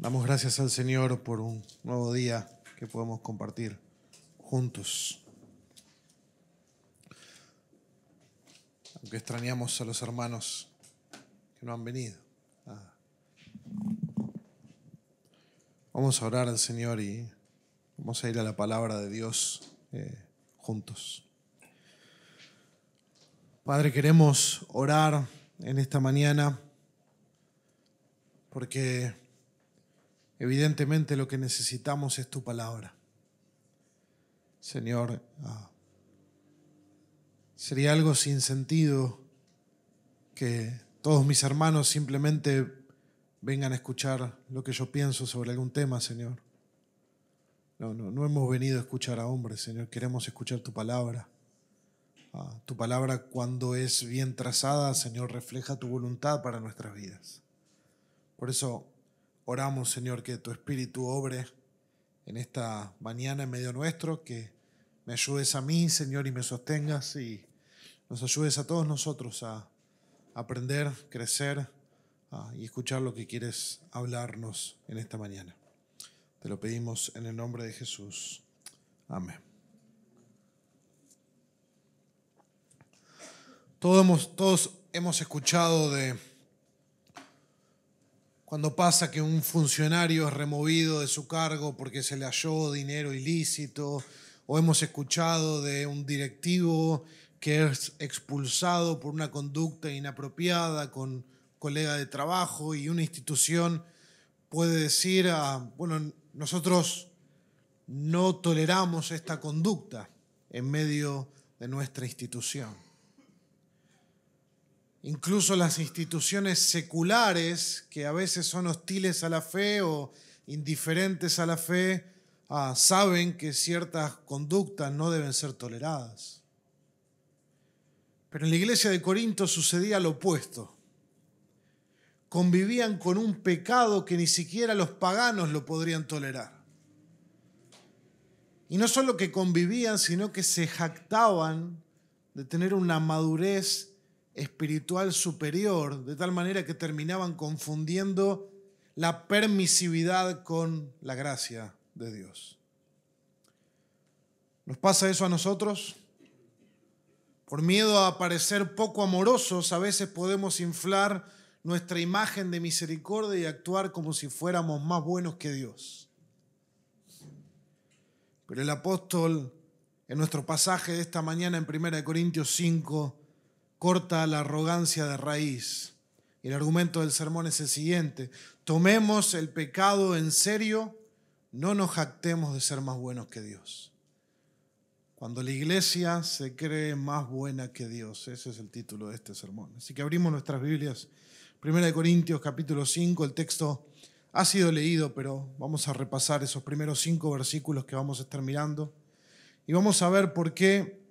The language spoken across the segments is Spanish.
Damos gracias al Señor por un nuevo día que podemos compartir juntos. Aunque extrañamos a los hermanos que no han venido. Vamos a orar al Señor y vamos a ir a la palabra de Dios juntos. Padre, queremos orar en esta mañana porque evidentemente lo que necesitamos es tu palabra. Señor, sería algo sin sentido que todos mis hermanos simplemente vengan a escuchar lo que yo pienso sobre algún tema, Señor. No hemos venido a escuchar a hombres, Señor. Queremos escuchar tu palabra. Tu palabra, cuando es bien trazada, Señor, refleja tu voluntad para nuestras vidas. Por eso oramos, Señor, que tu Espíritu obre en esta mañana en medio nuestro, que me ayudes a mí, Señor, y me sostengas y nos ayudes a todos nosotros a aprender, crecer y escuchar lo que quieres hablarnos en esta mañana. Te lo pedimos en el nombre de Jesús. Amén. Todos hemos escuchado de cuando pasa que un funcionario es removido de su cargo porque se le halló dinero ilícito, o hemos escuchado de un directivo que es expulsado por una conducta inapropiada con un colega de trabajo y una institución puede decir, bueno, nosotros no toleramos esta conducta en medio de nuestra institución. Incluso las instituciones seculares, que a veces son hostiles a la fe o indiferentes a la fe, saben que ciertas conductas no deben ser toleradas. Pero en la iglesia de Corinto sucedía lo opuesto. Convivían con un pecado que ni siquiera los paganos lo podrían tolerar. Y no solo que convivían, sino que se jactaban de tener una madurez espiritual superior, de tal manera que terminaban confundiendo la permisividad con la gracia de Dios. ¿Nos pasa eso a nosotros? Por miedo a parecer poco amorosos, a veces podemos inflar nuestra imagen de misericordia y actuar como si fuéramos más buenos que Dios. Pero el apóstol, en nuestro pasaje de esta mañana en 1 Corintios 5, corta la arrogancia de raíz. Y el argumento del sermón es el siguiente: tomemos el pecado en serio, no nos jactemos de ser más buenos que Dios. Cuando la iglesia se cree más buena que Dios, ese es el título de este sermón. Así que abrimos nuestras Biblias, 1 Corintios capítulo 5, el texto ha sido leído, pero vamos a repasar esos primeros 5 versículos que vamos a estar mirando y vamos a ver por qué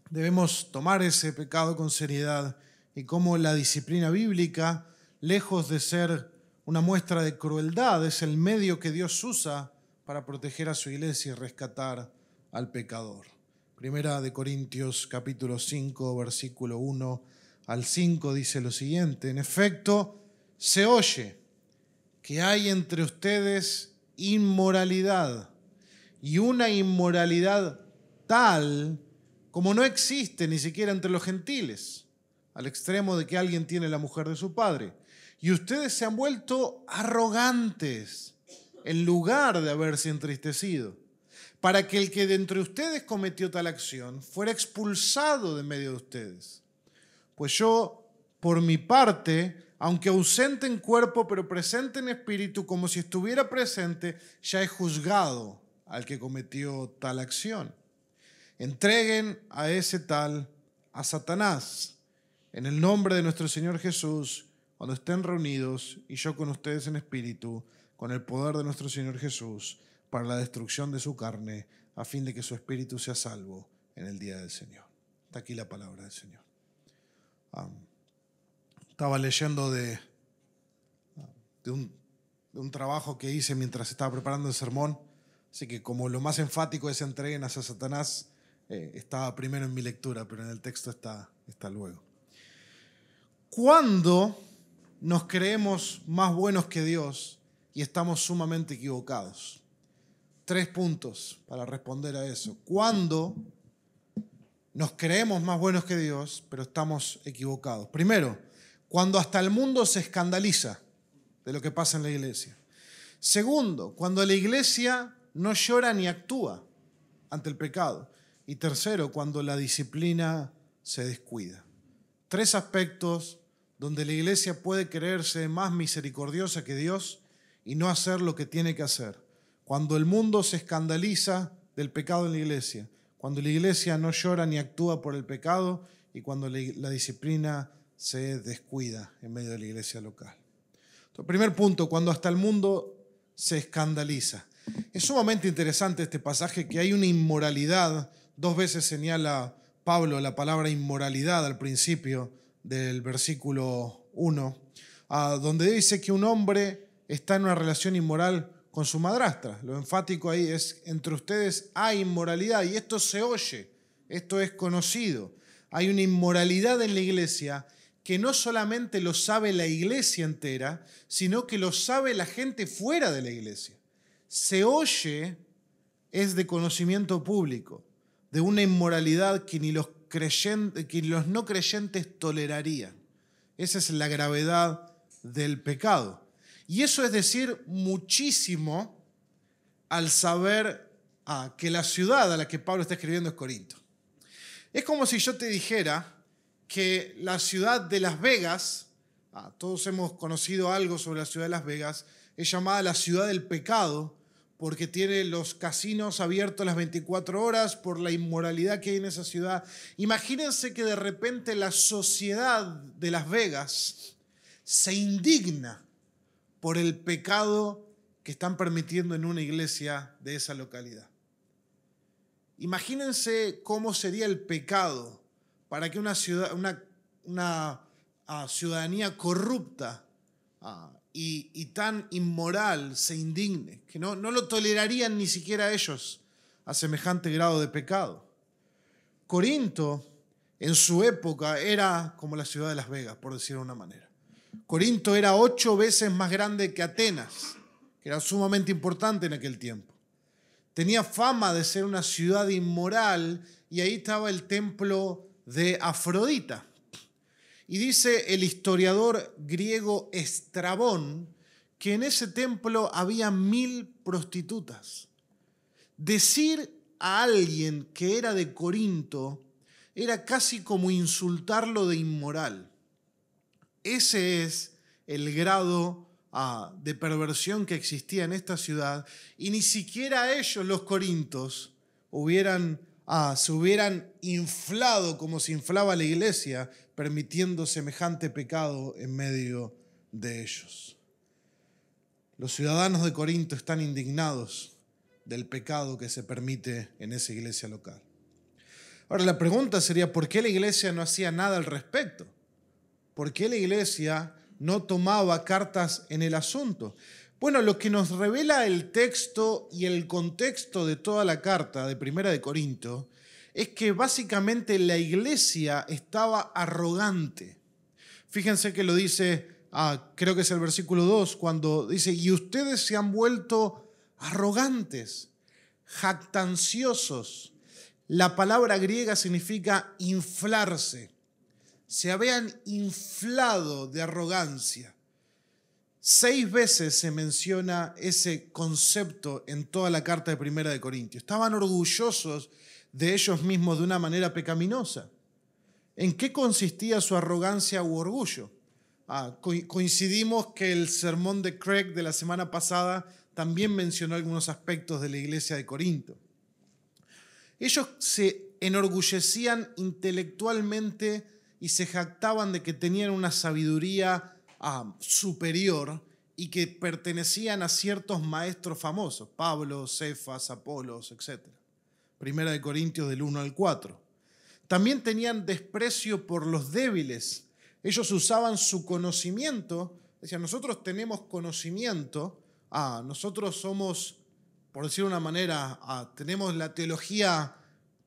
debemos tomar ese pecado con seriedad y cómo la disciplina bíblica, lejos de ser una muestra de crueldad, es el medio que Dios usa para proteger a su iglesia y rescatar al pecador. Primera de Corintios capítulo 5, versículo 1 al 5 dice lo siguiente: en efecto, se oye que hay entre ustedes inmoralidad, y una inmoralidad tal como no existe ni siquiera entre los gentiles, al extremo de que alguien tiene la mujer de su padre. Y ustedes se han vuelto arrogantes en lugar de haberse entristecido, para que el que de entre ustedes cometió tal acción fuera expulsado de medio de ustedes. Pues yo, por mi parte, aunque ausente en cuerpo pero presente en espíritu, como si estuviera presente, ya he juzgado al que cometió tal acción. Entreguen a ese tal a Satanás en el nombre de nuestro Señor Jesús cuando estén reunidos y yo con ustedes en espíritu, con el poder de nuestro Señor Jesús para la destrucción de su carne, a fin de que su espíritu sea salvo en el día del Señor. Está aquí la palabra del Señor. Estaba leyendo de un trabajo que hice mientras estaba preparando el sermón, así que como lo más enfático es entreguen a Satanás, estaba primero en mi lectura, pero en el texto está luego. ¿Cuándo nos creemos más buenos que Dios y estamos sumamente equivocados. 3 puntos para responder a eso. ¿Cuándo nos creemos más buenos que Dios, pero estamos equivocados? Primero, cuando hasta el mundo se escandaliza de lo que pasa en la iglesia. Segundo, cuando la iglesia no llora ni actúa ante el pecado. Y tercero, cuando la disciplina se descuida. 3 aspectos donde la iglesia puede creerse más misericordiosa que Dios y no hacer lo que tiene que hacer. Cuando el mundo se escandaliza del pecado en la iglesia, cuando la iglesia no llora ni actúa por el pecado y cuando la disciplina se descuida en medio de la iglesia local. Entonces, primer punto, cuando hasta el mundo se escandaliza. Es sumamente interesante este pasaje, que hay una inmoralidad. 2 veces señala Pablo la palabra inmoralidad al principio del versículo 1, donde dice que un hombre está en una relación inmoral con su madrastra. Lo enfático ahí es: entre ustedes hay inmoralidad, y esto se oye, esto es conocido. Hay una inmoralidad en la iglesia que no solamente lo sabe la iglesia entera, sino que lo sabe la gente fuera de la iglesia. Se oye, es de conocimiento público, de una inmoralidad que ni los no creyentes tolerarían. Esa es la gravedad del pecado. Y eso es decir muchísimo al saber que la ciudad a la que Pablo está escribiendo es Corinto. Es como si yo te dijera que la ciudad de Las Vegas, todos hemos conocido algo sobre la ciudad de Las Vegas, es llamada la ciudad del pecado porque tiene los casinos abiertos las 24 horas por la inmoralidad que hay en esa ciudad. Imagínense que de repente la sociedad de Las Vegas se indigna por el pecado que están permitiendo en una iglesia de esa localidad. Imagínense cómo sería el pecado para que una ciudadanía corrupta y tan inmoral se indigne, que no lo tolerarían ni siquiera ellos a semejante grado de pecado. Corinto, en su época, era como la ciudad de Las Vegas, por decirlo de una manera. Corinto era 8 veces más grande que Atenas, que era sumamente importante en aquel tiempo. Tenía fama de ser una ciudad inmoral, y ahí estaba el templo de Afrodita. Y dice el historiador griego Estrabón que en ese templo había 1000 prostitutas. Decir a alguien que era de Corinto era casi como insultarlo de inmoral. Ese es el grado de perversión que existía en esta ciudad, y ni siquiera ellos, los corintios, se hubieran inflado como se inflaba la iglesia, permitiendo semejante pecado en medio de ellos. Los ciudadanos de Corinto están indignados del pecado que se permite en esa iglesia local. Ahora, la pregunta sería: ¿por qué la iglesia no hacía nada al respecto? ¿Por qué la iglesia no tomaba cartas en el asunto? Bueno, lo que nos revela el texto y el contexto de toda la carta de Primera de Corinto es que básicamente la iglesia estaba arrogante. Fíjense que lo dice, creo que es el versículo 2, cuando dice: y ustedes se han vuelto arrogantes, jactanciosos. La palabra griega significa inflarse. Se habían inflado de arrogancia. 6 veces se menciona ese concepto en toda la carta de Primera de Corintios. Estaban orgullosos de ellos mismos de una manera pecaminosa. ¿En qué consistía su arrogancia u orgullo? Coincidimos que el sermón de Craig de la semana pasada también mencionó algunos aspectos de la iglesia de Corinto. Ellos se enorgullecían intelectualmente y se jactaban de que tenían una sabiduría superior y que pertenecían a ciertos maestros famosos: Pablo, Cefas, Apolos, etc. Primera de Corintios del 1 al 4. También tenían desprecio por los débiles. Ellos usaban su conocimiento, decían: nosotros tenemos conocimiento, nosotros somos, por decir de una manera, tenemos la teología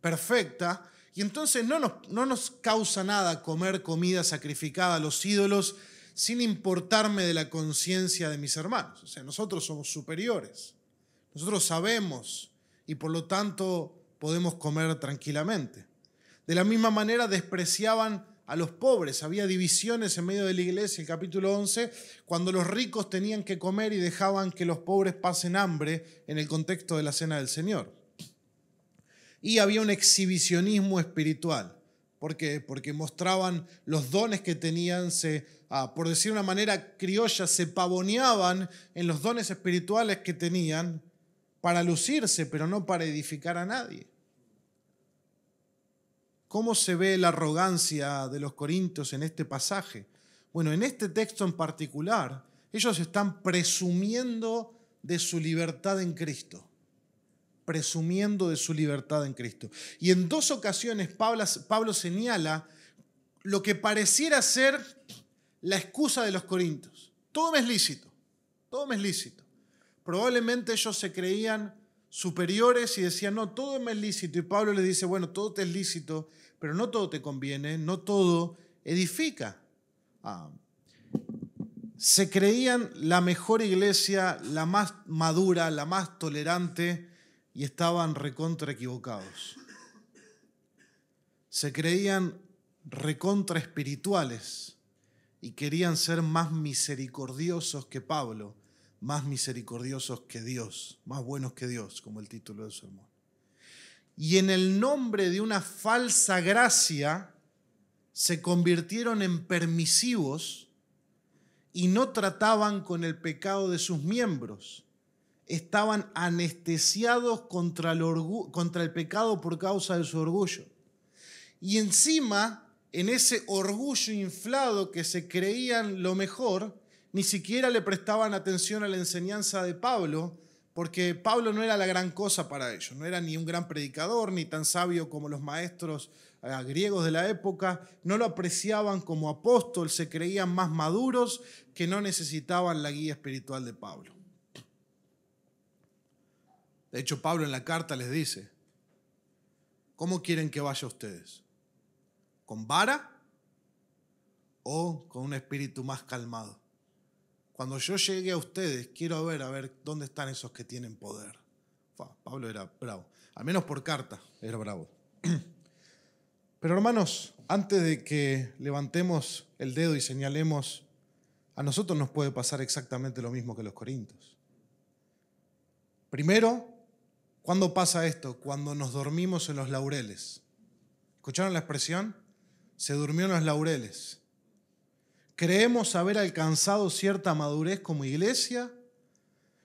perfecta, y entonces no nos causa nada comer comida sacrificada a los ídolos sin importarme de la conciencia de mis hermanos. O sea, nosotros somos superiores, nosotros sabemos y por lo tanto podemos comer tranquilamente. De la misma manera despreciaban a los pobres. Había divisiones en medio de la iglesia, el capítulo 11, cuando los ricos tenían que comer y dejaban que los pobres pasen hambre en el contexto de la cena del Señor. Y había un exhibicionismo espiritual. ¿Por qué? Porque mostraban los dones que tenían, por decir de una manera criolla, se pavoneaban en los dones espirituales que tenían para lucirse, pero no para edificar a nadie. ¿Cómo se ve la arrogancia de los corintios en este pasaje? Bueno, en este texto en particular, ellos están presumiendo de su libertad en Cristo. Presumiendo de su libertad en Cristo. Y en 2 ocasiones Pablo señala lo que pareciera ser la excusa de los corintios. Todo me es lícito, todo me es lícito. Probablemente ellos se creían superiores y decían, no, todo me es lícito. Y Pablo les dice, bueno, todo te es lícito, pero no todo te conviene, no todo edifica. Se creían la mejor iglesia, la más madura, la más tolerante, y estaban recontra equivocados. Se creían recontra espirituales y querían ser más misericordiosos que Pablo, más misericordiosos que Dios, más buenos que Dios, como el título del sermón. Y en el nombre de una falsa gracia se convirtieron en permisivos y no trataban con el pecado de sus miembros. Estaban anestesiados contra el pecado por causa de su orgullo. Y encima, en ese orgullo inflado que se creían lo mejor, ni siquiera le prestaban atención a la enseñanza de Pablo, porque Pablo no era la gran cosa para ellos, no era ni un gran predicador, ni tan sabio como los maestros griegos de la época, no lo apreciaban como apóstol, se creían más maduros que no necesitaban la guía espiritual de Pablo. De hecho, Pablo en la carta les dice, ¿cómo quieren que vaya ustedes? ¿Con vara o con un espíritu más calmado? Cuando yo llegue a ustedes, quiero ver dónde están esos que tienen poder. Pablo era bravo, al menos por carta era bravo. Pero hermanos, antes de que levantemos el dedo y señalemos, a nosotros nos puede pasar exactamente lo mismo que los corintios. Primero, ¿cuándo pasa esto? Cuando nos dormimos en los laureles. ¿Escucharon la expresión? Se durmió en los laureles. Creemos haber alcanzado cierta madurez como iglesia,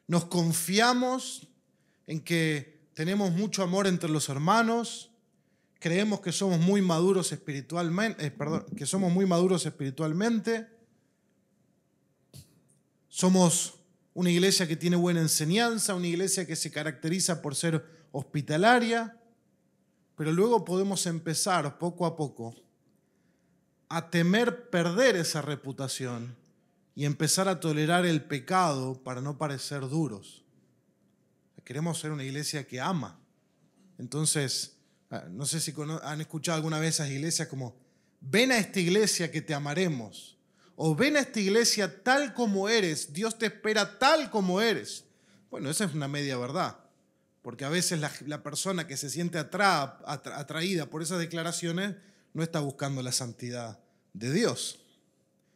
nos confiamos en que tenemos mucho amor entre los hermanos, creemos que somos muy maduros espiritualmente, somos una iglesia que tiene buena enseñanza, una iglesia que se caracteriza por ser hospitalaria, pero luego podemos empezar poco a poco a temer perder esa reputación y empezar a tolerar el pecado para no parecer duros. Queremos ser una iglesia que ama. Entonces, no sé si han escuchado alguna vez esas iglesias como, ven a esta iglesia que te amaremos, o ven a esta iglesia tal como eres, Dios te espera tal como eres. Bueno, esa es una media verdad, porque a veces la persona que se siente atraída por esas declaraciones no está buscando la santidad de Dios.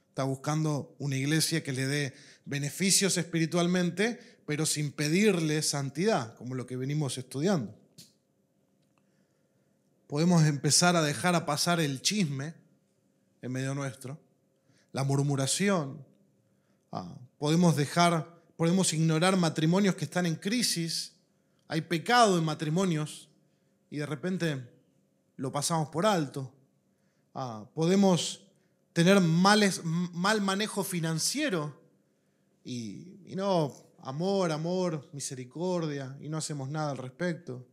Está buscando una iglesia que le dé beneficios espiritualmente, pero sin pedirle santidad, como lo que venimos estudiando. Podemos empezar a dejar a pasar el chisme en medio nuestro, la murmuración. Podemos ignorar matrimonios que están en crisis. Hay pecado en matrimonios y de repente lo pasamos por alto. Podemos tener mal manejo financiero y no amor, misericordia, y no hacemos nada al respecto.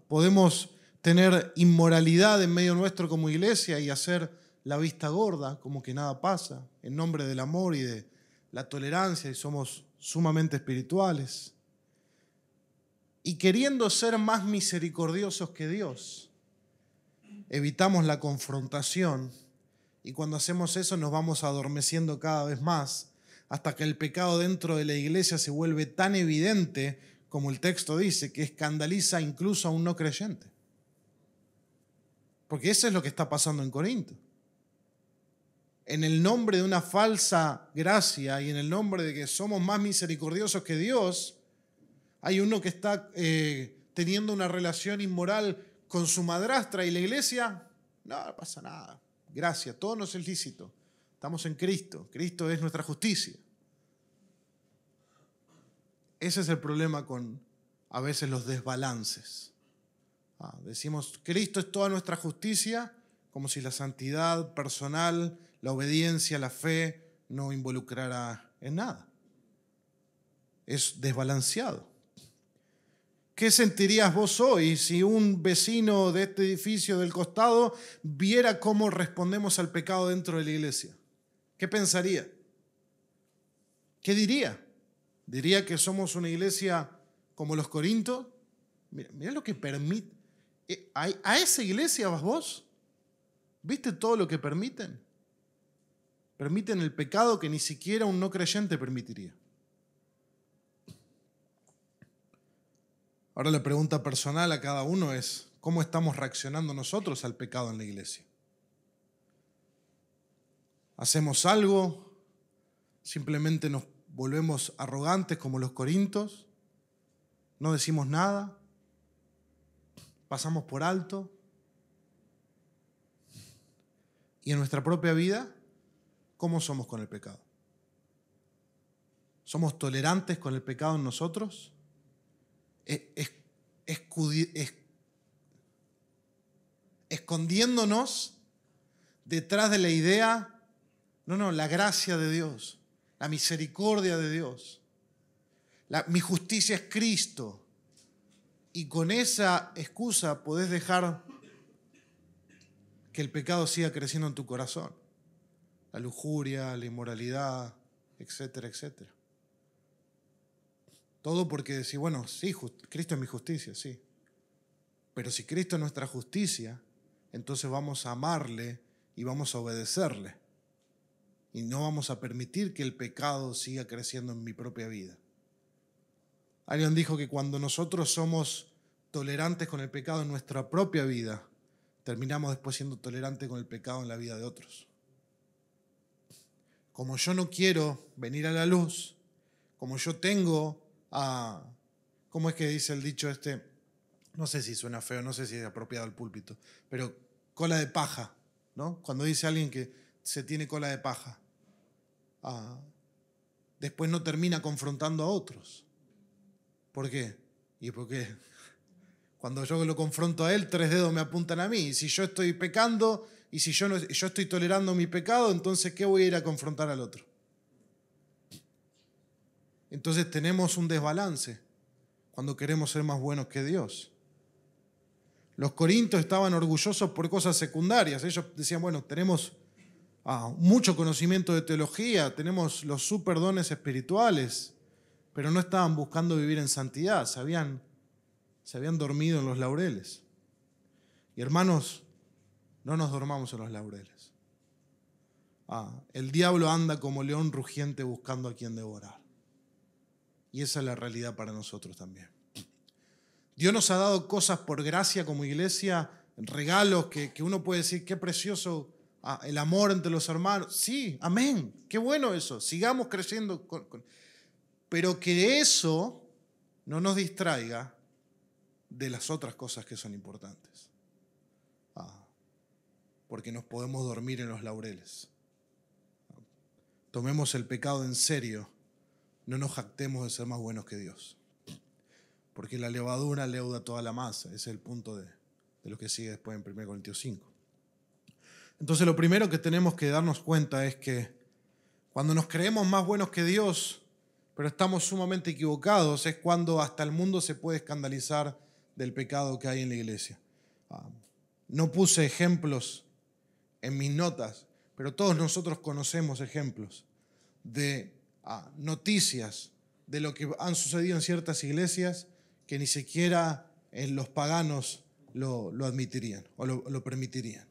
Podemos tener inmoralidad en medio nuestro como iglesia y hacer la vista gorda, como que nada pasa, en nombre del amor y de la tolerancia, y somos sumamente espirituales. Y queriendo ser más misericordiosos que Dios, evitamos la confrontación Y cuando hacemos eso nos vamos adormeciendo cada vez más hasta que el pecado dentro de la iglesia se vuelve tan evidente, como el texto dice, que escandaliza incluso a un no creyente. Porque eso es lo que está pasando en Corinto. En el nombre de una falsa gracia y en el nombre de que somos más misericordiosos que Dios, hay uno que está teniendo una relación inmoral con su madrastra y la iglesia, no pasa nada. Gracias, todo nos es lícito. Estamos en Cristo. Cristo es nuestra justicia. Ese es el problema con a veces los desbalances. Decimos, Cristo es toda nuestra justicia, como si la santidad personal, la obediencia, la fe no involucrara en nada. Es desbalanceado. ¿Qué sentirías vos hoy si un vecino de este edificio del costado viera cómo respondemos al pecado dentro de la iglesia? ¿Qué pensaría? ¿Qué diría? ¿Diría que somos una iglesia como los Corintios? Mirá lo que permite. ¿A esa iglesia vas vos? ¿Viste todo lo que permiten? Permiten el pecado que ni siquiera un no creyente permitiría. Ahora la pregunta personal a cada uno es, ¿cómo estamos reaccionando nosotros al pecado en la iglesia? ¿Hacemos algo? ¿Simplemente nos volvemos arrogantes como los corintios? ¿No decimos nada? ¿Pasamos por alto? ¿Y en nuestra propia vida, cómo somos con el pecado? ¿Somos tolerantes con el pecado en nosotros? Escondiéndonos detrás de la idea, la gracia de Dios, la misericordia de Dios, mi justicia es Cristo, y con esa excusa podés dejar que el pecado siga creciendo en tu corazón, la lujuria, la inmoralidad, etcétera, etcétera. Todo porque decís, bueno, sí, Cristo es mi justicia, sí. Pero si Cristo es nuestra justicia, entonces vamos a amarle y vamos a obedecerle. Y no vamos a permitir que el pecado siga creciendo en mi propia vida. Alguien dijo que cuando nosotros somos tolerantes con el pecado en nuestra propia vida, terminamos después siendo tolerantes con el pecado en la vida de otros. Como yo no quiero venir a la luz, como yo tengo ¿cómo es que dice el dicho este? No sé si suena feo, no sé si es apropiado al púlpito, pero cola de paja, ¿no? Cuando dice alguien que se tiene cola de paja, después no termina confrontando a otros. ¿Por qué? Y porque cuando yo lo confronto a él, 3 dedos me apuntan a mí. Y si yo estoy pecando y si yo estoy tolerando mi pecado, entonces ¿qué voy a ir a confrontar al otro? Entonces tenemos un desbalance cuando queremos ser más buenos que Dios. Los corintios estaban orgullosos por cosas secundarias. Ellos decían, bueno, tenemos mucho conocimiento de teología, tenemos los superdones espirituales, pero no estaban buscando vivir en santidad, se habían dormido en los laureles. Y hermanos, no nos dormamos en los laureles. El diablo anda como león rugiente buscando a quien devorar. Y esa es la realidad para nosotros también. Dios nos ha dado cosas por gracia como iglesia, regalos que uno puede decir, qué precioso el amor entre los hermanos. Sí, amén, qué bueno eso, sigamos creciendo. Pero que eso no nos distraiga de las otras cosas que son importantes. Porque nos podemos dormir en los laureles. Tomemos el pecado en serio. No nos jactemos de ser más buenos que Dios. Porque la levadura leuda toda la masa. Ese es el punto de lo que sigue después en 1 Corintios 5. Entonces lo primero que tenemos que darnos cuenta es que cuando nos creemos más buenos que Dios, pero estamos sumamente equivocados, es cuando hasta el mundo se puede escandalizar del pecado que hay en la iglesia. No puse ejemplos en mis notas, pero todos nosotros conocemos ejemplos de noticias de lo que han sucedido en ciertas iglesias que ni siquiera los paganos lo admitirían o lo permitirían.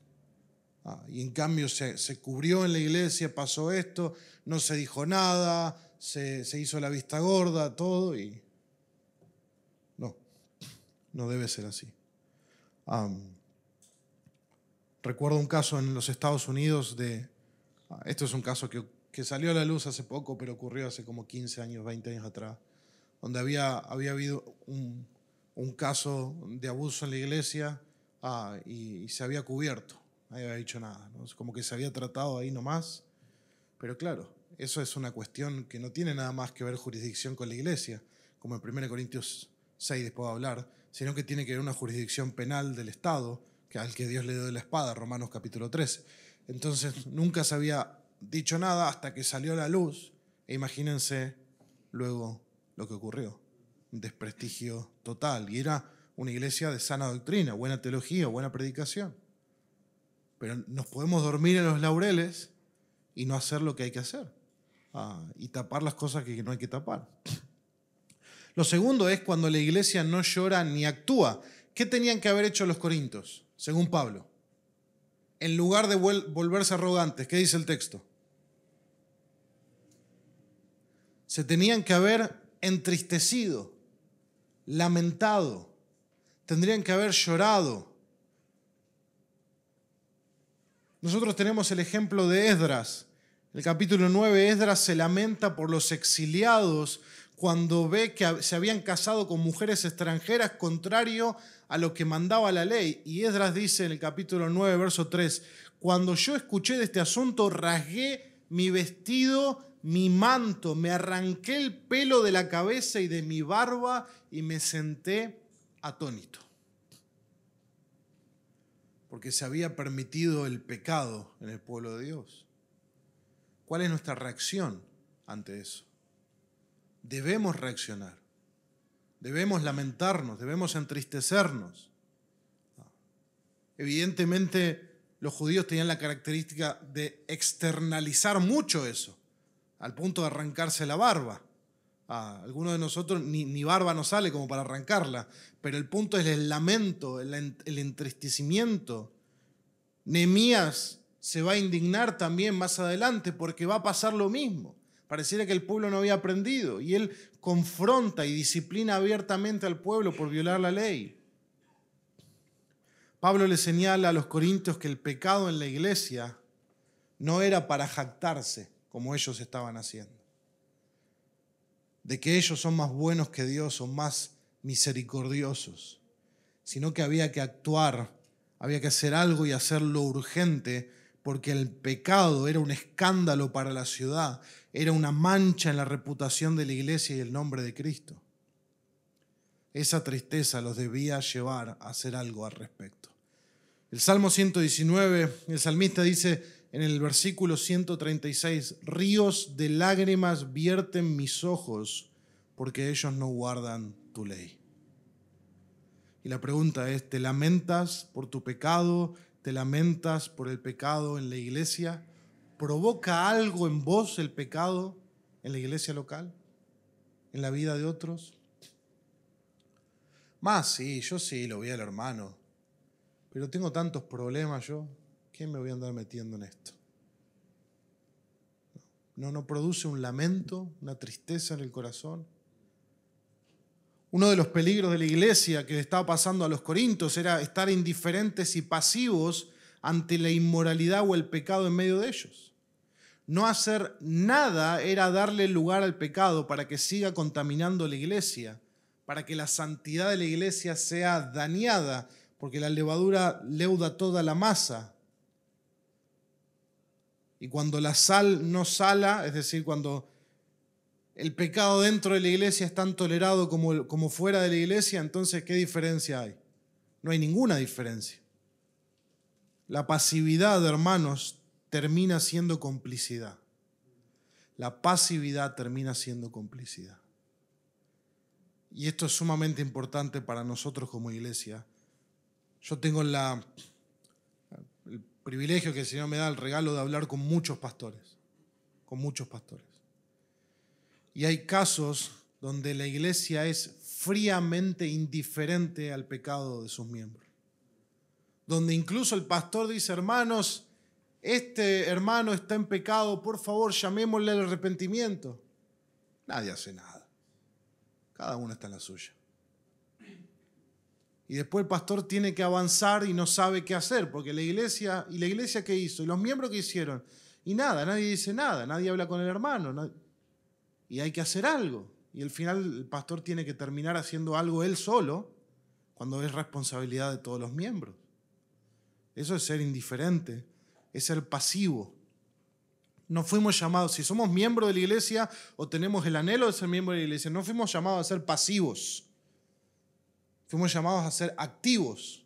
Y en cambio se cubrió en la iglesia, pasó esto, no se dijo nada, se hizo la vista gorda, todo, y no debe ser así. Recuerdo un caso en los Estados Unidos esto es un caso que salió a la luz hace poco, pero ocurrió hace como 15 años, 20 años atrás, donde había habido un caso de abuso en la iglesia y se había cubierto, nadie había dicho nada, ¿no? Es como que se había tratado ahí nomás, pero claro, eso es una cuestión que no tiene nada más que ver jurisdicción con la iglesia, como en 1 Corintios 6 después de hablar, sino que tiene que ver una jurisdicción penal del Estado, al que Dios le dio la espada, Romanos capítulo 13. Entonces nunca se había dicho nada hasta que salió a la luz, e imagínense luego lo que ocurrió, un desprestigio total, y era una iglesia de sana doctrina, buena teología, buena predicación. Pero nos podemos dormir en los laureles y no hacer lo que hay que hacer, y tapar las cosas que no hay que tapar. Lo segundo es cuando la iglesia no llora ni actúa. ¿Qué tenían que haber hecho los corintios, según Pablo? En lugar de volverse arrogantes, ¿qué dice el texto? Se tenían que haber entristecido, lamentado, tendrían que haber llorado. Nosotros tenemos el ejemplo de Esdras. En el capítulo 9, Esdras se lamenta por los exiliados cuando ve que se habían casado con mujeres extranjeras contrario a lo que mandaba la ley. Y Esdras dice en el capítulo 9, verso 3, cuando yo escuché de este asunto, rasgué mi vestido, mi manto, me arranqué el pelo de la cabeza y de mi barba y me senté atónito. Porque se había permitido el pecado en el pueblo de Dios. ¿Cuál es nuestra reacción ante eso? Debemos reaccionar, debemos lamentarnos, debemos entristecernos. Evidentemente, los judíos tenían la característica de externalizar mucho eso, al punto de arrancarse la barba. Algunos de nosotros ni barba nos sale como para arrancarla, pero el punto es el lamento, el entristecimiento. Nehemías se va a indignar también más adelante porque va a pasar lo mismo. Pareciera que el pueblo no había aprendido y él confronta y disciplina abiertamente al pueblo por violar la ley. Pablo le señala a los corintios que el pecado en la iglesia no era para jactarse como ellos estaban haciendo, de que ellos son más buenos que Dios, son más misericordiosos, sino que había que actuar, había que hacer algo y hacerlo urgente, porque el pecado era un escándalo para la ciudad, era una mancha en la reputación de la iglesia y el nombre de Cristo. Esa tristeza los debía llevar a hacer algo al respecto. El Salmo 119, el salmista dice en el versículo 136, ríos de lágrimas vierten mis ojos porque ellos no guardan tu ley. Y la pregunta es, ¿te lamentas por tu pecado? ¿Te lamentas por el pecado en la iglesia? ¿Provoca algo en vos el pecado en la iglesia local? ¿En la vida de otros? Sí, yo sí, lo vi al hermano. Pero tengo tantos problemas yo, ¿qué me voy a andar metiendo en esto? ¿No produce un lamento, una tristeza en el corazón? Uno de los peligros de la iglesia que le estaba pasando a los corintios era estar indiferentes y pasivos ante la inmoralidad o el pecado en medio de ellos. No hacer nada era darle lugar al pecado para que siga contaminando la iglesia, para que la santidad de la iglesia sea dañada, porque la levadura leuda toda la masa. Y cuando la sal no sala, es decir, cuando el pecado dentro de la iglesia es tan tolerado como fuera de la iglesia, entonces, ¿qué diferencia hay? No hay ninguna diferencia. La pasividad, hermanos, termina siendo complicidad. La pasividad termina siendo complicidad. Y esto es sumamente importante para nosotros como iglesia. Yo tengo el privilegio que el Señor me da, el regalo de hablar con muchos pastores. Y hay casos donde la iglesia es fríamente indiferente al pecado de sus miembros. Donde incluso el pastor dice, hermanos, este hermano está en pecado, por favor, llamémosle al arrepentimiento. Nadie hace nada. Cada uno está en la suya. Y después el pastor tiene que avanzar y no sabe qué hacer, porque la iglesia ¿qué hizo? ¿Y los miembros qué hicieron? Y nada, nadie dice nada, nadie habla con el hermano. Y hay que hacer algo. Y al final el pastor tiene que terminar haciendo algo él solo, cuando es responsabilidad de todos los miembros. Eso es ser indiferente, es ser pasivo. No fuimos llamados, si somos miembros de la iglesia o tenemos el anhelo de ser miembros de la iglesia, no fuimos llamados a ser pasivos. Fuimos llamados a ser activos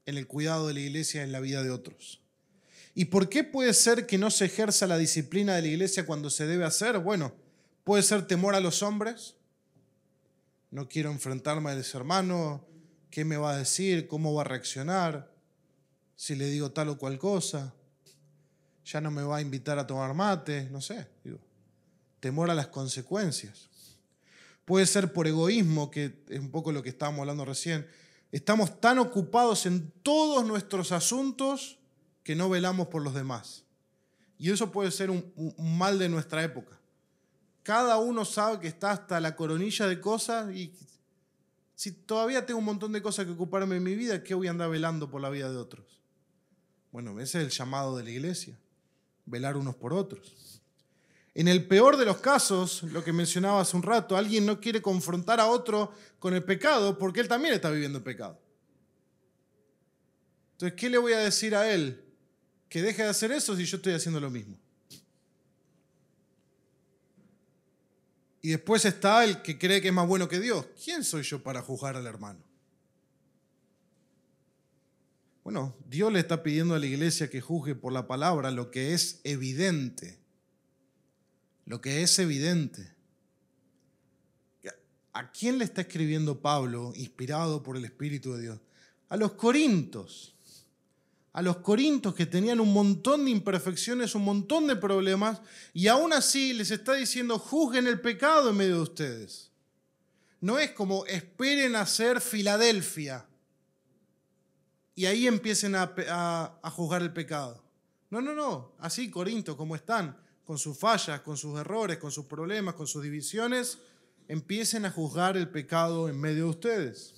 en el cuidado de la iglesia en la vida de otros. ¿Y por qué puede ser que no se ejerza la disciplina de la iglesia cuando se debe hacer? Bueno, puede ser temor a los hombres. No quiero enfrentarme a ese hermano. ¿Qué me va a decir? ¿Cómo va a reaccionar? Si le digo tal o cual cosa. Ya no me va a invitar a tomar mate. No sé. Temor a las consecuencias. Puede ser por egoísmo, que es un poco lo que estábamos hablando recién. Estamos tan ocupados en todos nuestros asuntos que no velamos por los demás. Y eso puede ser un mal de nuestra época. Cada uno sabe que está hasta la coronilla de cosas y si todavía tengo un montón de cosas que ocuparme en mi vida, ¿qué voy a andar velando por la vida de otros? Bueno, ese es el llamado de la iglesia, velar unos por otros. En el peor de los casos, lo que mencionaba hace un rato, alguien no quiere confrontar a otro con el pecado porque él también está viviendo el pecado. Entonces, ¿qué le voy a decir a él? Que deje de hacer eso si yo estoy haciendo lo mismo. Y después está el que cree que es más bueno que Dios. ¿Quién soy yo para juzgar al hermano? Bueno, Dios le está pidiendo a la iglesia que juzgue por la palabra lo que es evidente. Lo que es evidente. ¿A quién le está escribiendo Pablo, inspirado por el Espíritu de Dios? A los corintios. A los corintios que tenían un montón de imperfecciones, un montón de problemas, y aún así les está diciendo, juzguen el pecado en medio de ustedes. No es como esperen a ser Filadelfia y ahí empiecen a juzgar el pecado. No. Así Corinto, como están, con sus fallas, con sus errores, con sus problemas, con sus divisiones, empiecen a juzgar el pecado en medio de ustedes.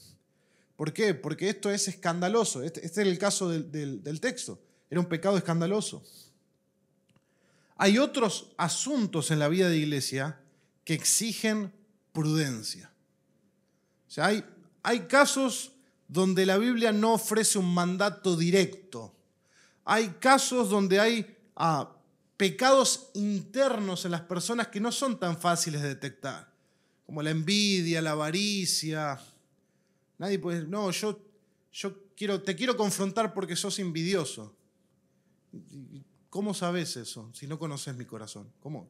¿Por qué? Porque esto es escandaloso. Este es el caso del texto. Era un pecado escandaloso. Hay otros asuntos en la vida de iglesia que exigen prudencia. O sea, hay casos donde la Biblia no ofrece un mandato directo. Hay casos donde hay pecados internos en las personas que no son tan fáciles de detectar, como la envidia, la avaricia. Nadie puede decir, no, yo te quiero confrontar porque sos envidioso. ¿Cómo sabes eso si no conoces mi corazón? ¿Cómo?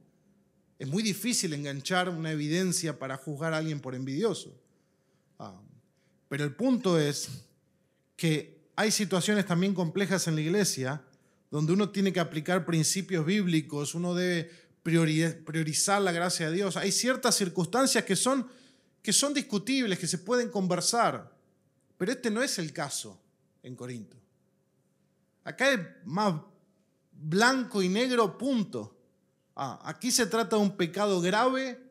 Es muy difícil enganchar una evidencia para juzgar a alguien por envidioso. Pero el punto es que hay situaciones también complejas en la iglesia donde uno tiene que aplicar principios bíblicos, uno debe priorizar la gracia de Dios. Hay ciertas circunstancias que son discutibles, que se pueden conversar, pero este no es el caso en Corinto. Acá es más blanco y negro, punto. Aquí se trata de un pecado grave,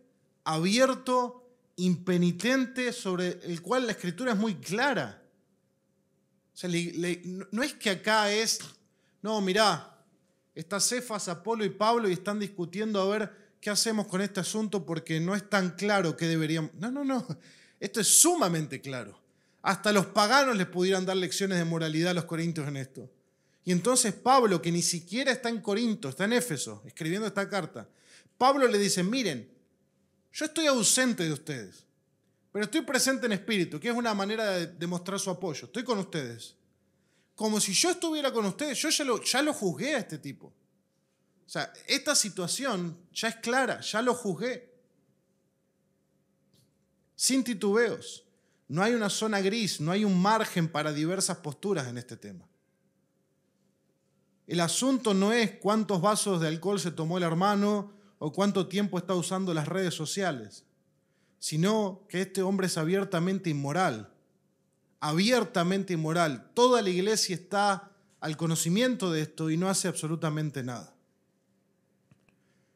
abierto, impenitente, sobre el cual la Escritura es muy clara. O sea, no es que acá es, no, mirá, está Cefas, Apolo y Pablo y están discutiendo a ver qué hacemos con este asunto porque no es tan claro qué deberíamos. No. Esto es sumamente claro. Hasta los paganos les pudieran dar lecciones de moralidad a los corintios en esto. Y entonces Pablo, que ni siquiera está en Corinto, está en Éfeso, escribiendo esta carta, Pablo le dice, miren, yo estoy ausente de ustedes, pero estoy presente en espíritu, que es una manera de demostrar su apoyo. Estoy con ustedes. Como si yo estuviera con ustedes, yo ya lo juzgué a este tipo. O sea, esta situación ya es clara, ya lo juzgué. Sin titubeos. No hay una zona gris, no hay un margen para diversas posturas en este tema. El asunto no es cuántos vasos de alcohol se tomó el hermano o cuánto tiempo está usando las redes sociales, sino que este hombre es abiertamente inmoral. Abiertamente inmoral. Toda la iglesia está al conocimiento de esto y no hace absolutamente nada.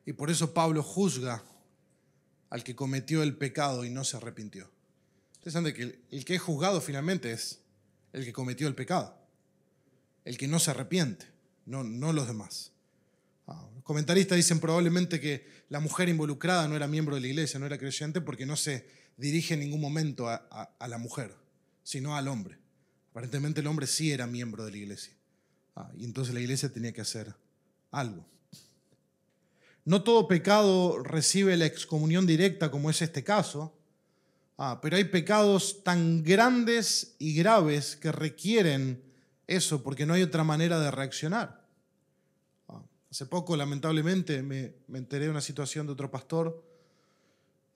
Y por eso Pablo juzga al que cometió el pecado y no se arrepintió. Interesante que el que es juzgado finalmente es el que cometió el pecado, el que no se arrepiente, no los demás. Los comentaristas dicen probablemente que la mujer involucrada no era miembro de la iglesia, no era creyente, porque no se dirige en ningún momento a la mujer, sino al hombre. Aparentemente el hombre sí era miembro de la iglesia. Y entonces la iglesia tenía que hacer algo. No todo pecado recibe la excomunión directa, como es este caso, pero hay pecados tan grandes y graves que requieren eso, porque no hay otra manera de reaccionar. Hace poco, lamentablemente, me enteré de una situación de otro pastor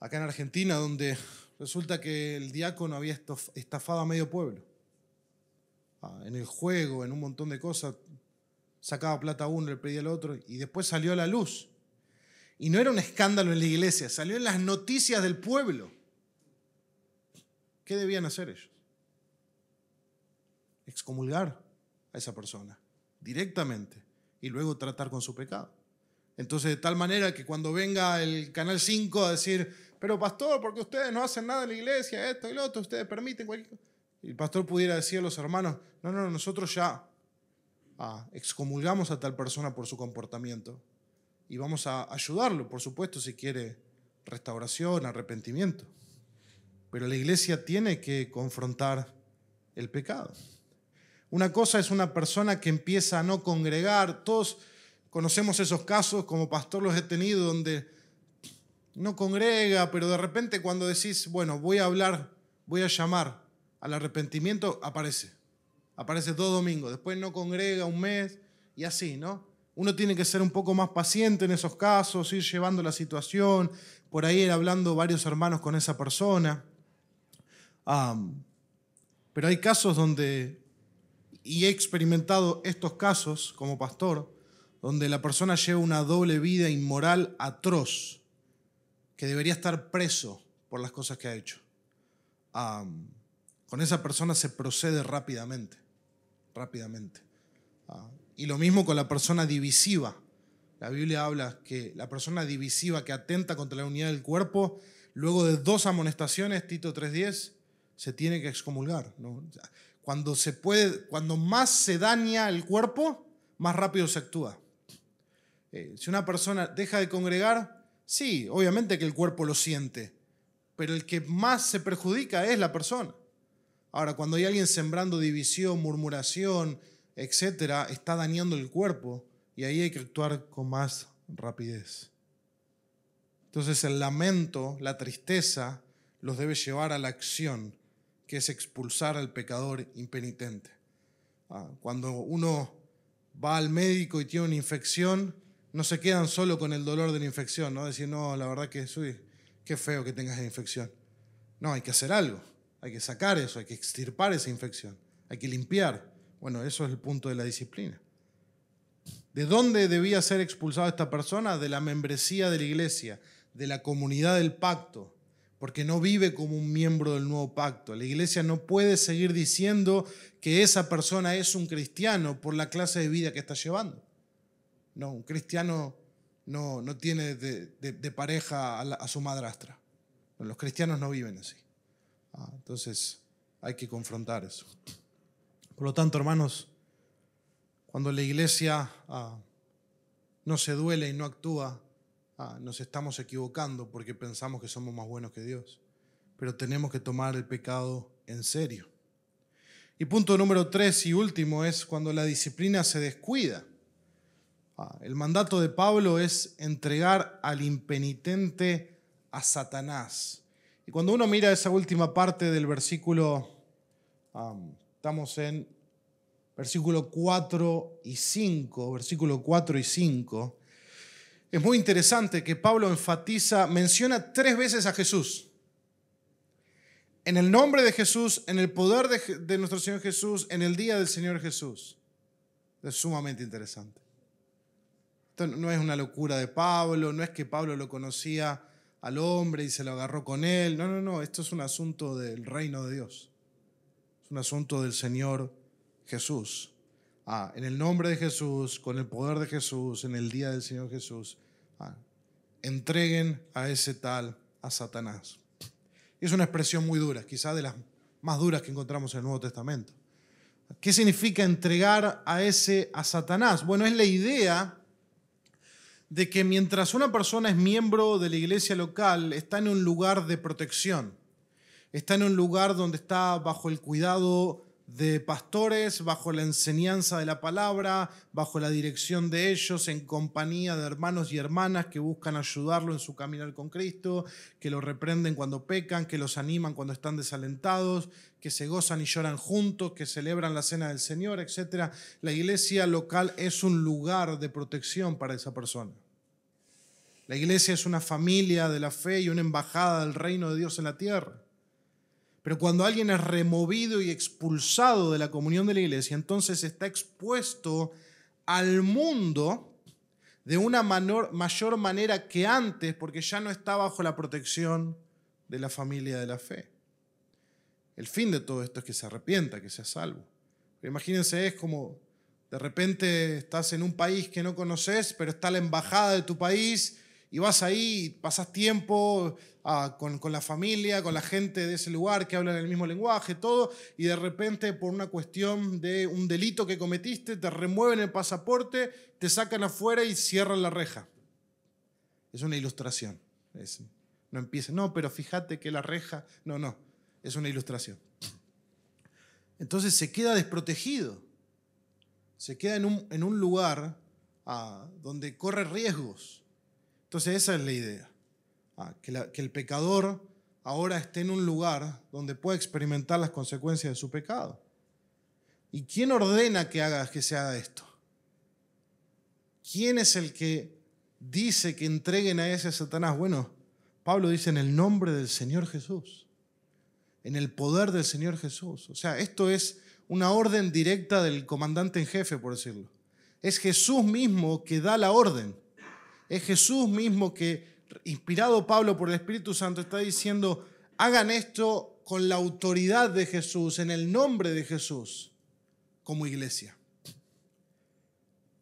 acá en Argentina, donde resulta que el diácono había estafado a medio pueblo. En el juego, en un montón de cosas, sacaba plata a uno, le pedía al otro, y después salió a la luz. Y no era un escándalo en la iglesia, salió en las noticias del pueblo. ¿Qué debían hacer ellos? Excomulgar a esa persona directamente y luego tratar con su pecado. Entonces, de tal manera que cuando venga el Canal 5 a decir, pero pastor, porque ustedes no hacen nada en la iglesia, esto y lo otro, ustedes permiten cualquier cosa. Y el pastor pudiera decir a los hermanos, no, nosotros ya excomulgamos a tal persona por su comportamiento y vamos a ayudarlo, por supuesto, si quiere restauración, arrepentimiento. Pero la iglesia tiene que confrontar el pecado. Una cosa es una persona que empieza a no congregar. Todos conocemos esos casos, como pastor los he tenido, donde no congrega, pero de repente cuando decís, bueno, voy a llamar al arrepentimiento, aparece 2 domingos, después no congrega un mes y así, ¿no? Uno tiene que ser un poco más paciente en esos casos, ir llevando la situación, por ahí ir hablando varios hermanos con esa persona. Pero hay casos donde, y he experimentado estos casos como pastor, donde la persona lleva una doble vida inmoral atroz, que debería estar preso por las cosas que ha hecho. Con esa persona se procede rápidamente. Y lo mismo con la persona divisiva. La Biblia habla que la persona divisiva que atenta contra la unidad del cuerpo, luego de 2 amonestaciones, Tito 3:10, se tiene que excomulgar, ¿no? Cuando más se daña el cuerpo, más rápido se actúa. Si una persona deja de congregar, sí, obviamente que el cuerpo lo siente, pero el que más se perjudica es la persona. Ahora, cuando hay alguien sembrando división, murmuración, etcétera, está dañando el cuerpo y ahí hay que actuar con más rapidez. Entonces el lamento, la tristeza, los debe llevar a la acción, que es expulsar al pecador impenitente. Cuando uno va al médico y tiene una infección, no se quedan solo con el dolor de la infección, ¿no? Decir, no, la verdad que qué feo que tengas esa infección. No, hay que hacer algo, hay que sacar eso, hay que extirpar esa infección, hay que limpiar. Bueno, eso es el punto de la disciplina. ¿De dónde debía ser expulsada esta persona? De la membresía de la iglesia, de la comunidad del pacto, porque no vive como un miembro del nuevo pacto. La iglesia no puede seguir diciendo que esa persona es un cristiano por la clase de vida que está llevando. No, un cristiano no tiene de pareja a su madrastra. Los cristianos no viven así. Entonces hay que confrontar eso. Por lo tanto, hermanos, cuando la iglesia no se duele y no actúa, nos estamos equivocando porque pensamos que somos más buenos que Dios. Pero tenemos que tomar el pecado en serio. Y punto número 3 y último es cuando la disciplina se descuida. El mandato de Pablo es entregar al impenitente a Satanás. Y cuando uno mira esa última parte del versículo, estamos en versículo 4 y 5, es muy interesante que Pablo menciona 3 veces a Jesús. En el nombre de Jesús, en el poder de nuestro Señor Jesús, en el día del Señor Jesús. Es sumamente interesante. Esto no es una locura de Pablo, no es que Pablo lo conocía al hombre y se lo agarró con él. No, esto es un asunto del reino de Dios. Es un asunto del Señor Jesús. en el nombre de Jesús, con el poder de Jesús, en el día del Señor Jesús, entreguen a ese tal a Satanás. Es una expresión muy dura, quizás de las más duras que encontramos en el Nuevo Testamento. ¿Qué significa entregar a Satanás? Bueno, es la idea de que mientras una persona es miembro de la iglesia local, está en un lugar de protección, está en un lugar donde está bajo el cuidado de pastores, bajo la enseñanza de la palabra, bajo la dirección de ellos, en compañía de hermanos y hermanas que buscan ayudarlo en su caminar con Cristo, que lo reprenden cuando pecan, que los animan cuando están desalentados, que se gozan y lloran juntos, que celebran la cena del Señor, etc. La iglesia local es un lugar de protección para esa persona. La iglesia es una familia de la fe y una embajada del reino de Dios en la tierra. Pero cuando alguien es removido y expulsado de la comunión de la iglesia, entonces está expuesto al mundo de una mayor manera que antes, porque ya no está bajo la protección de la familia de la fe. El fin de todo esto es que se arrepienta, que sea salvo. Pero imagínense, es como de repente estás en un país que no conoces, pero está la embajada de tu país y vas ahí y pasas tiempo con la familia, con la gente de ese lugar que hablan el mismo lenguaje, todo, y de repente por una cuestión de un delito que cometiste, te remueven el pasaporte, te sacan afuera y cierran la reja. Es una ilustración. No empieza, no, pero fíjate que la reja, no, es una ilustración. Entonces se queda desprotegido, se queda en un lugar donde corre riesgos. Entonces esa es la idea, que el pecador ahora esté en un lugar donde pueda experimentar las consecuencias de su pecado. ¿Y quién ordena que se haga esto? ¿Quién es el que dice que entreguen a ese Satanás? Bueno, Pablo dice en el nombre del Señor Jesús, en el poder del Señor Jesús. O sea, esto es una orden directa del comandante en jefe, por decirlo. Es Jesús mismo que da la orden. Es Jesús mismo que, inspirado Pablo por el Espíritu Santo, está diciendo, hagan esto con la autoridad de Jesús, en el nombre de Jesús, como iglesia.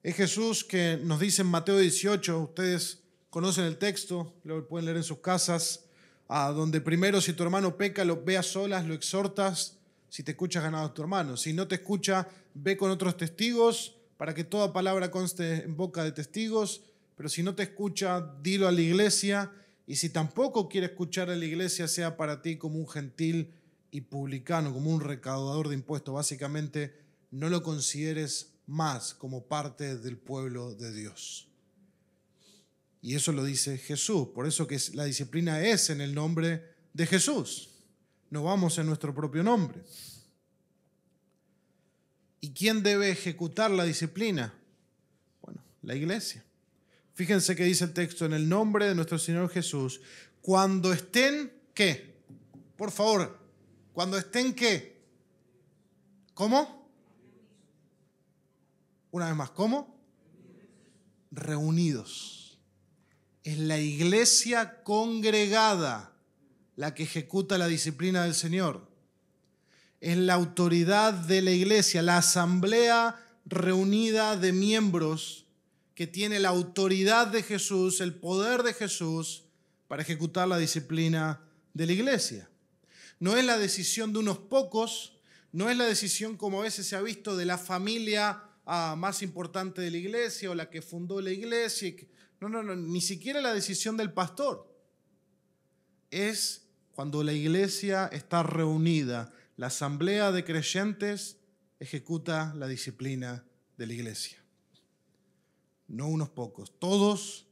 Es Jesús que nos dice en Mateo 18, ustedes conocen el texto, lo pueden leer en sus casas, donde primero si tu hermano peca, lo ve a solas, lo exhortas, si te escuchas ganado a tu hermano. Si no te escucha, ve con otros testigos, para que toda palabra conste en boca de testigos. Pero si no te escucha, dilo a la iglesia. Y si tampoco quiere escuchar a la iglesia, sea para ti como un gentil y publicano, como un recaudador de impuestos. Básicamente, no lo consideres más como parte del pueblo de Dios. Y eso lo dice Jesús. Por eso que la disciplina es en el nombre de Jesús. No vamos en nuestro propio nombre. ¿Y quién debe ejecutar la disciplina? Bueno, la iglesia. Fíjense que dice el texto, en el nombre de nuestro Señor Jesús, cuando estén, ¿qué? Por favor, cuando estén, ¿qué? ¿Cómo? Una vez más, ¿cómo? Reunidos. Es la iglesia congregada la que ejecuta la disciplina del Señor. Es la autoridad de la iglesia, la asamblea reunida de miembros que tiene la autoridad de Jesús, el poder de Jesús para ejecutar la disciplina de la iglesia. No es la decisión de unos pocos, no es la decisión como a veces se ha visto de la familia más importante de la iglesia o la que fundó la iglesia. No, ni siquiera la decisión del pastor. Es cuando la iglesia está reunida, la asamblea de creyentes ejecuta la disciplina de la iglesia. No unos pocos, todos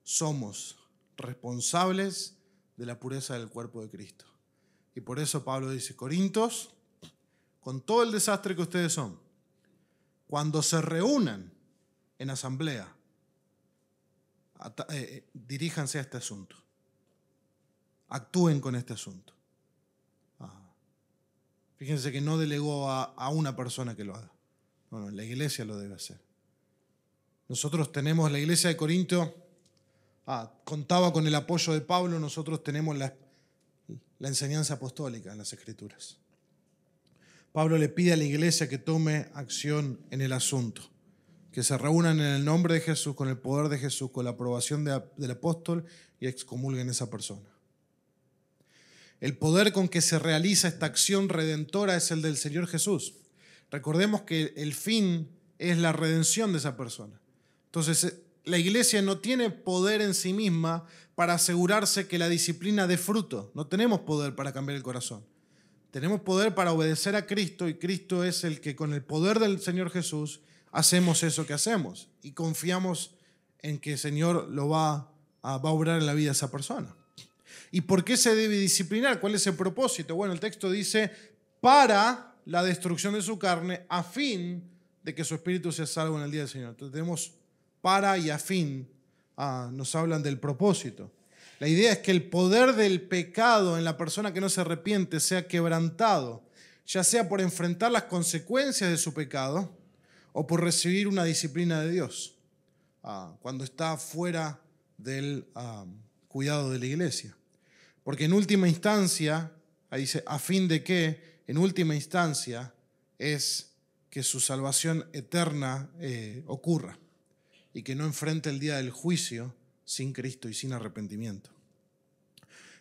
somos responsables de la pureza del cuerpo de Cristo. Y por eso Pablo dice, Corintios, con todo el desastre que ustedes son, cuando se reúnan en asamblea, diríjanse a este asunto. Actúen con este asunto. Fíjense que no delegó a una persona que lo haga. No, la iglesia lo debe hacer. Nosotros tenemos, la iglesia de Corinto contaba con el apoyo de Pablo, nosotros tenemos la enseñanza apostólica en las Escrituras. Pablo le pide a la iglesia que tome acción en el asunto, que se reúnan en el nombre de Jesús, con el poder de Jesús, con la aprobación del apóstol y excomulguen a esa persona. El poder con que se realiza esta acción redentora es el del Señor Jesús. Recordemos que el fin es la redención de esa persona. Entonces, la iglesia no tiene poder en sí misma para asegurarse que la disciplina dé fruto. No tenemos poder para cambiar el corazón. Tenemos poder para obedecer a Cristo, y Cristo es el que con el poder del Señor Jesús hacemos eso que hacemos y confiamos en que el Señor lo va a obrar en la vida de esa persona. ¿Y por qué se debe disciplinar? ¿Cuál es el propósito? Bueno, el texto dice, para la destrucción de su carne, a fin de que su espíritu sea salvo en el día del Señor. Entonces tenemos para y a fin, nos hablan del propósito. La idea es que el poder del pecado en la persona que no se arrepiente sea quebrantado, ya sea por enfrentar las consecuencias de su pecado o por recibir una disciplina de Dios, cuando está fuera del cuidado de la iglesia. Porque en última instancia, ahí dice, a fin de que, en última instancia, es que su salvación eterna ocurra y que no enfrente el día del juicio sin Cristo y sin arrepentimiento.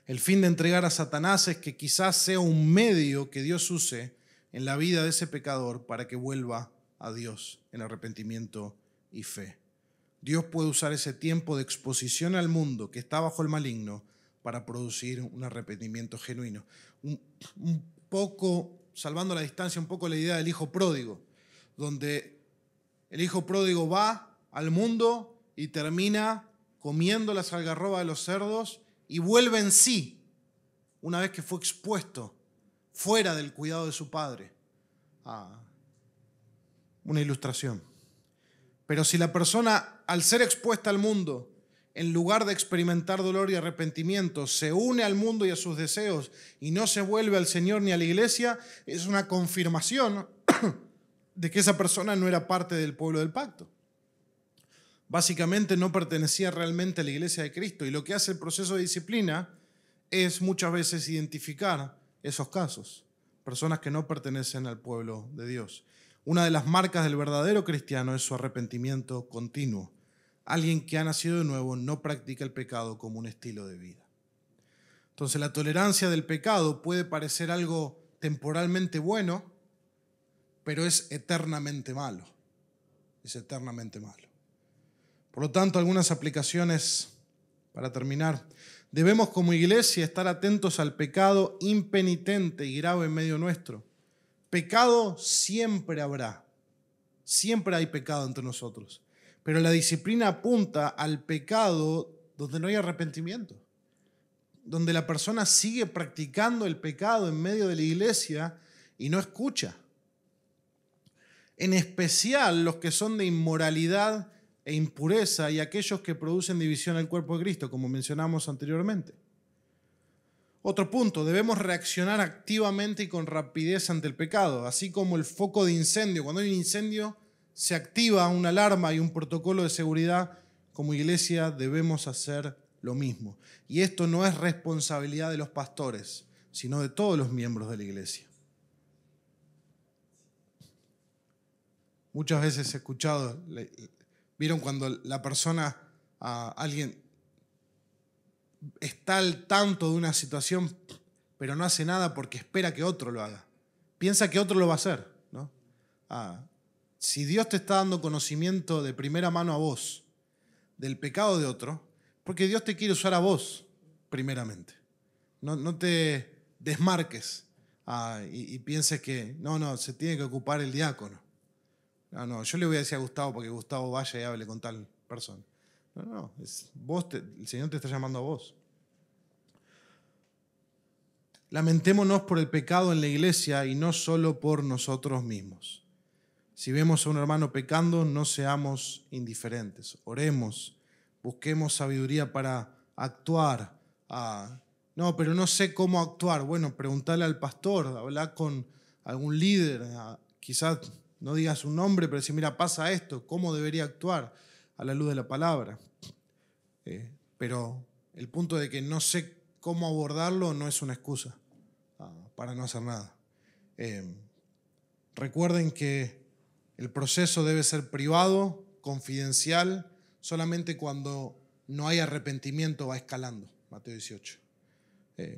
El fin de entregar a Satanás es que quizás sea un medio que Dios use en la vida de ese pecador para que vuelva a Dios en arrepentimiento y fe. Dios puede usar ese tiempo de exposición al mundo que está bajo el maligno para producir un arrepentimiento genuino. Un poco, salvando la distancia, un poco la idea del hijo pródigo, donde el hijo pródigo va al mundo y termina comiendo las algarrobas de los cerdos y vuelve en sí una vez que fue expuesto fuera del cuidado de su padre. Una ilustración. Pero si la persona, al ser expuesta al mundo, en lugar de experimentar dolor y arrepentimiento, se une al mundo y a sus deseos y no se vuelve al Señor ni a la iglesia, es una confirmación de que esa persona no era parte del pueblo del pacto. Básicamente no pertenecía realmente a la iglesia de Cristo, y lo que hace el proceso de disciplina es muchas veces identificar esos casos, personas que no pertenecen al pueblo de Dios. Una de las marcas del verdadero cristiano es su arrepentimiento continuo. Alguien que ha nacido de nuevo no practica el pecado como un estilo de vida. Entonces, la tolerancia del pecado puede parecer algo temporalmente bueno, pero es eternamente malo. Es eternamente malo. Por lo tanto, algunas aplicaciones para terminar. Debemos como iglesia estar atentos al pecado impenitente y grave en medio nuestro. Pecado siempre habrá. Siempre hay pecado entre nosotros. Pero la disciplina apunta al pecado donde no hay arrepentimiento, donde la persona sigue practicando el pecado en medio de la iglesia y no escucha. En especial los que son de inmoralidad e impureza y aquellos que producen división en el cuerpo de Cristo, como mencionamos anteriormente. Otro punto, debemos reaccionar activamente y con rapidez ante el pecado, así como el foco de incendio. Cuando hay un incendio, se activa una alarma y un protocolo de seguridad. Como iglesia debemos hacer lo mismo. Y esto no es responsabilidad de los pastores, sino de todos los miembros de la iglesia. Muchas veces he escuchado, ¿vieron cuando la persona, alguien está al tanto de una situación, pero no hace nada porque espera que otro lo haga? Piensa que otro lo va a hacer, ¿no? Si Dios te está dando conocimiento de primera mano a vos del pecado de otro, porque Dios te quiere usar a vos primeramente. No te desmarques y pienses que no, se tiene que ocupar el diácono. No, yo le voy a decir a Gustavo porque Gustavo vaya y hable con tal persona. No, el Señor te está llamando a vos. Lamentémonos por el pecado en la iglesia y no solo por nosotros mismos. Si vemos a un hermano pecando, no seamos indiferentes. Oremos, busquemos sabiduría para actuar. No, pero no sé cómo actuar. Bueno, preguntale al pastor, hablar con algún líder. Quizás no digas un nombre, pero decir, mira, pasa esto, ¿cómo debería actuar a la luz de la palabra? Pero el punto de que no sé cómo abordarlo no es una excusa para no hacer nada. Recuerden que el proceso debe ser privado, confidencial, solamente cuando no hay arrepentimiento va escalando. Mateo 18.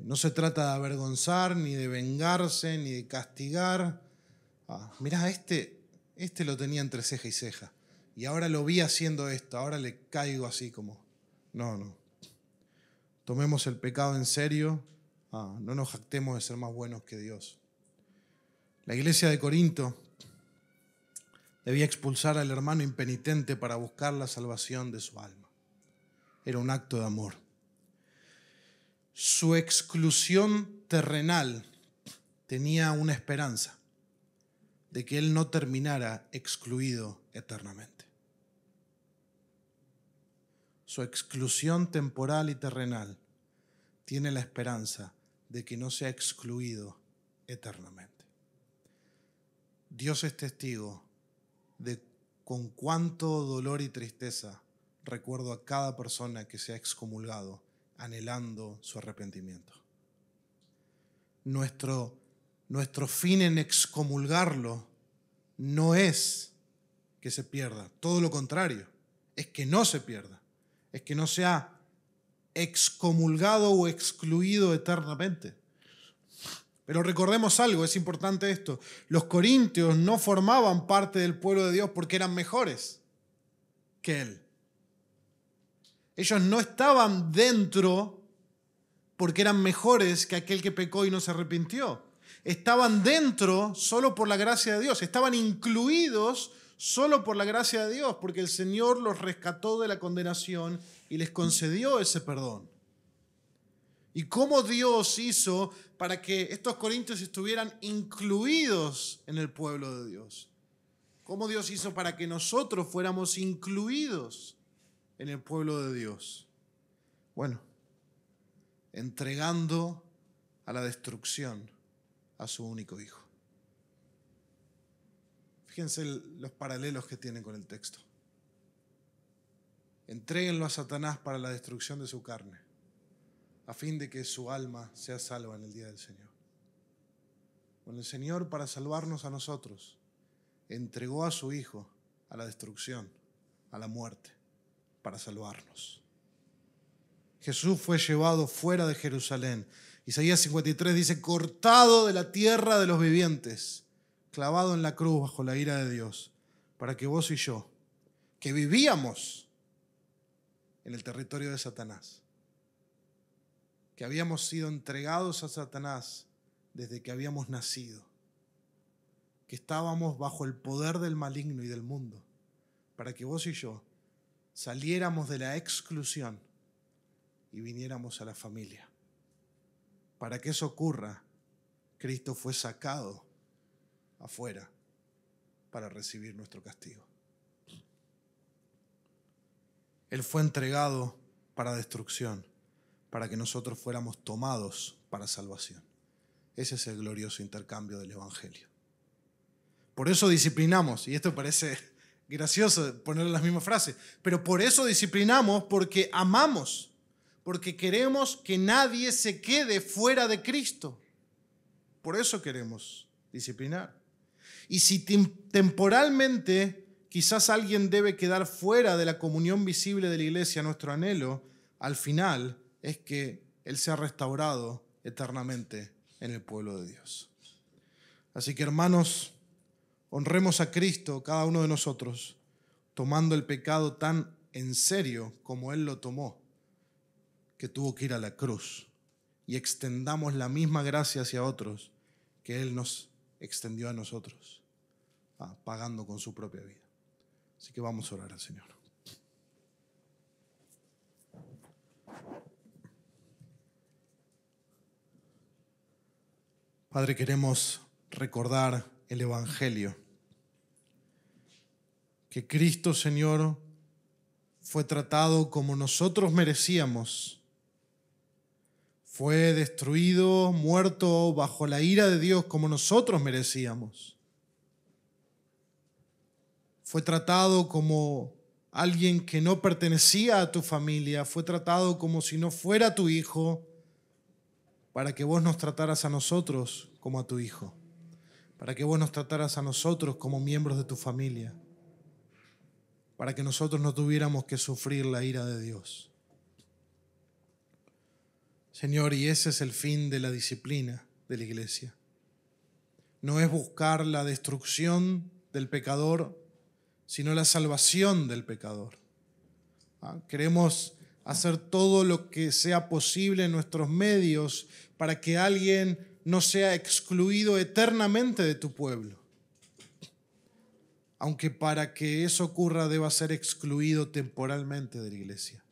No se trata de avergonzar, ni de vengarse, ni de castigar. Mirá, este lo tenía entre ceja y ceja. Y ahora lo vi haciendo esto, ahora le caigo así como... No. Tomemos el pecado en serio. No nos jactemos de ser más buenos que Dios. La iglesia de Corinto debía expulsar al hermano impenitente para buscar la salvación de su alma. Era un acto de amor. Su exclusión terrenal tenía una esperanza de que él no terminara excluido eternamente. Su exclusión temporal y terrenal tiene la esperanza de que no sea excluido eternamente. Dios es testigo de con cuánto dolor y tristeza recuerdo a cada persona que se ha excomulgado anhelando su arrepentimiento. Nuestro fin en excomulgarlo no es que se pierda, todo lo contrario, es que no se pierda, es que no sea excomulgado o excluido eternamente. Pero recordemos algo, es importante esto, los corintios no formaban parte del pueblo de Dios porque eran mejores que él. Ellos no estaban dentro porque eran mejores que aquel que pecó y no se arrepintió. Estaban dentro solo por la gracia de Dios. Estaban incluidos solo por la gracia de Dios, porque el Señor los rescató de la condenación y les concedió ese perdón. ¿Y cómo Dios hizo para que estos corintios estuvieran incluidos en el pueblo de Dios? ¿Cómo Dios hizo para que nosotros fuéramos incluidos en el pueblo de Dios? Bueno, entregando a la destrucción a su único hijo. Fíjense los paralelos que tienen con el texto. Entréguenlo a Satanás para la destrucción de su carne, a fin de que su alma sea salva en el día del Señor. Bueno, el Señor, para salvarnos a nosotros, entregó a su Hijo a la destrucción, a la muerte, para salvarnos. Jesús fue llevado fuera de Jerusalén. Isaías 53 dice, cortado de la tierra de los vivientes, clavado en la cruz bajo la ira de Dios, para que vos y yo, que vivíamos en el territorio de Satanás, que habíamos sido entregados a Satanás desde que habíamos nacido, que estábamos bajo el poder del maligno y del mundo, para que vos y yo saliéramos de la exclusión y viniéramos a la familia. Para que eso ocurra, Cristo fue sacado afuera para recibir nuestro castigo. Él fue entregado para destrucción, para que nosotros fuéramos tomados para salvación. Ese es el glorioso intercambio del Evangelio. Por eso disciplinamos, y esto parece gracioso ponerle las mismas frases, pero por eso disciplinamos, porque amamos, porque queremos que nadie se quede fuera de Cristo. Por eso queremos disciplinar. Y si temporalmente quizás alguien debe quedar fuera de la comunión visible de la iglesia, nuestro anhelo al final es que él sea restaurado eternamente en el pueblo de Dios. Así que, hermanos, honremos a Cristo, cada uno de nosotros, tomando el pecado tan en serio como Él lo tomó, que tuvo que ir a la cruz, y extendamos la misma gracia hacia otros que Él nos extendió a nosotros, pagando con su propia vida. Así que vamos a orar al Señor. Padre, queremos recordar el Evangelio, que Cristo, Señor, fue tratado como nosotros merecíamos, fue destruido, muerto bajo la ira de Dios como nosotros merecíamos, fue tratado como alguien que no pertenecía a tu familia, fue tratado como si no fuera tu hijo, para que vos nos trataras a nosotros como a tu hijo, para que vos nos trataras a nosotros como miembros de tu familia, para que nosotros no tuviéramos que sufrir la ira de Dios. Señor, y ese es el fin de la disciplina de la iglesia. No es buscar la destrucción del pecador, sino la salvación del pecador. Queremos hacer todo lo que sea posible en nuestros medios para que alguien no sea excluido eternamente de tu pueblo. Aunque para que eso ocurra deba ser excluido temporalmente de la iglesia.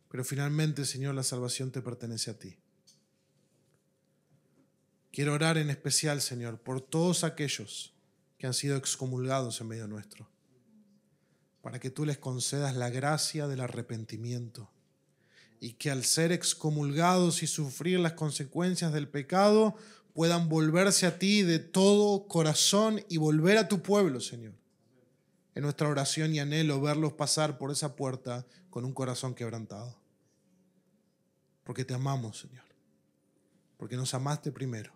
Pero finalmente, Señor, la salvación te pertenece a ti. Quiero orar en especial, Señor, por todos aquellos que han sido excomulgados en medio nuestro, para que tú les concedas la gracia del arrepentimiento y que al ser excomulgados y sufrir las consecuencias del pecado puedan volverse a ti de todo corazón y volver a tu pueblo, Señor. En nuestra oración y anhelo verlos pasar por esa puerta con un corazón quebrantado. Porque te amamos, Señor. Porque nos amaste primero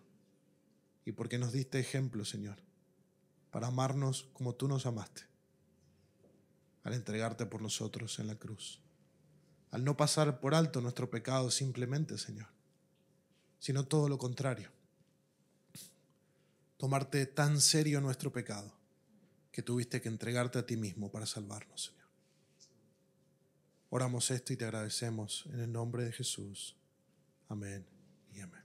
y porque nos diste ejemplo, Señor, para amarnos como tú nos amaste, al entregarte por nosotros en la cruz, al no pasar por alto nuestro pecado simplemente, Señor, sino todo lo contrario, tomarte tan serio nuestro pecado que tuviste que entregarte a ti mismo para salvarnos, Señor. Oramos esto y te agradecemos en el nombre de Jesús. Amén y amén.